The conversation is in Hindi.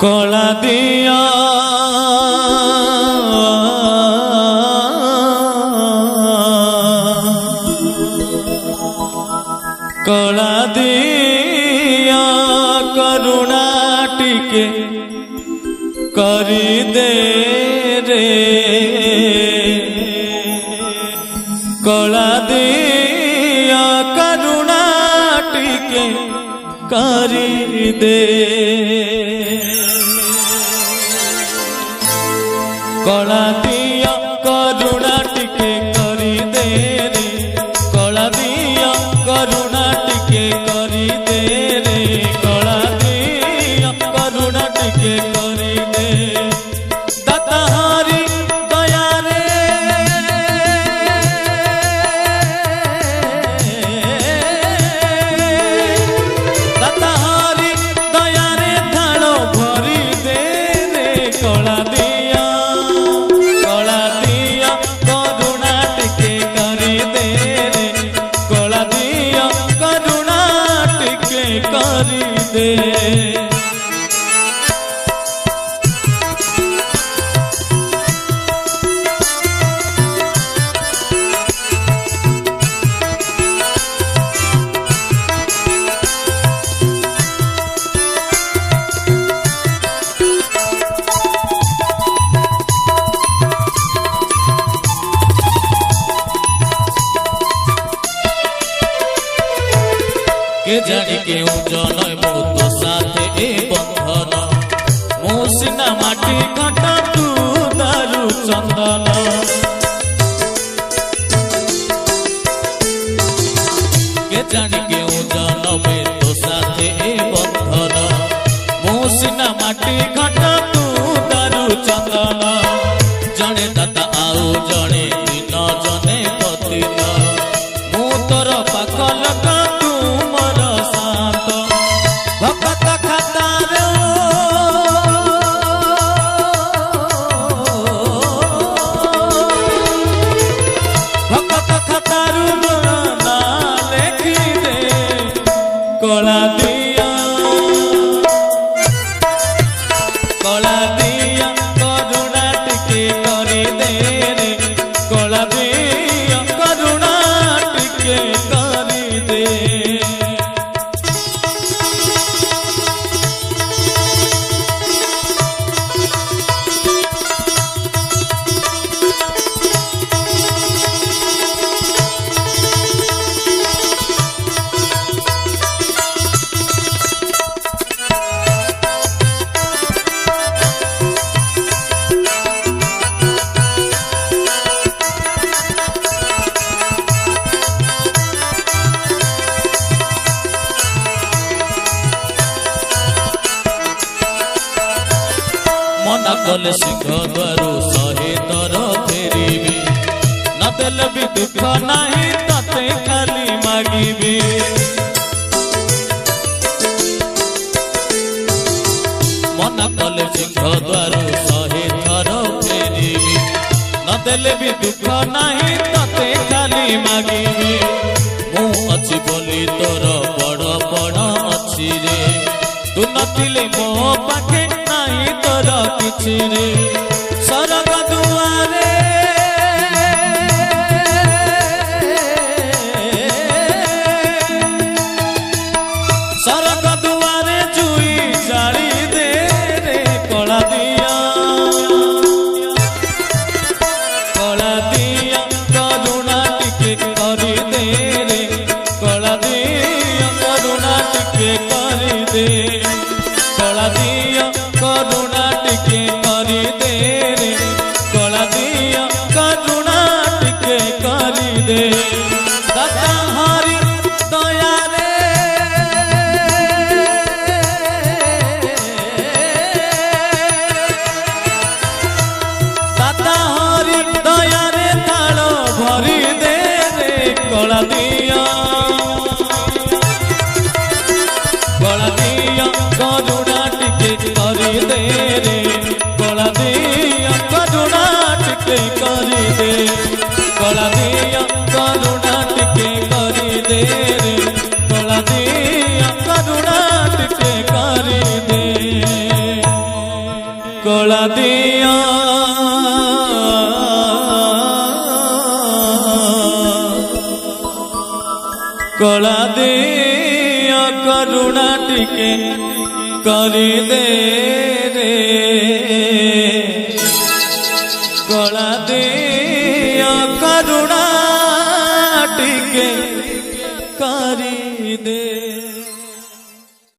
कला दिया कला दिया करुणा टिके करी दे रे कला दिया करुणा टिके करी दे कला दिया करुणा टिके करी दे रे कला दिया करुणा टिके करी दे रे कला दिया करुणा टिके करी दे दाता हरि दया रे दाता हरि दया रे थालो भरी दे रे कला दिया करुणा टिके करी दे रे कला दिया करुणा टिके करी दे के जानी क्यों जनय मो तो साथे ए बंधन मो सिना माटी घटा तू दारू चंदन के जानी क्यों जनमे तो साथे ए बंधन मो सिना माटी घटा तू दारू चंदन जने दाता आउ जने दिन जने पतिन मु तोर पाख लगा भक्त खतार भक्त खतारू ना लेखी दे कला दिया करुणा टिके करी दे रे कला दिया करुणा टिके करी दे मना कले सिंह द्वारू सहे तर फेरिबी न देल भी दुख नहीं तते खाली मागिबी मना कले सिंह द्वारू सहे तर फेरिबी न देल भी दुख नहीं तते खाली मागिबी मु अछि बोली तोर बड़ बड़ अछि रे तू नथिले मो पाखे नहीं तोर किछि रे सरग दुआरे सरग दुआरे जुई जाली दे रे कला दिया करुणा टिके करी दे रे कला दिया करुणा टिके करी दे कला दिया करुणा टिके करी दे रे कला दिया करुणा टिके करी दे दाता हरि दया रे दाता हरि दया रे थालो भरी दे रे कला दिया करुणा टिके करी दे रे कला दिया करुणा टिके करी दे कला दिया करुणा टिके करी दे रे कला दिया करुणा टिके करी दे। दिया कला दिया करुणा टिके करी दे रे कला दिया करुणा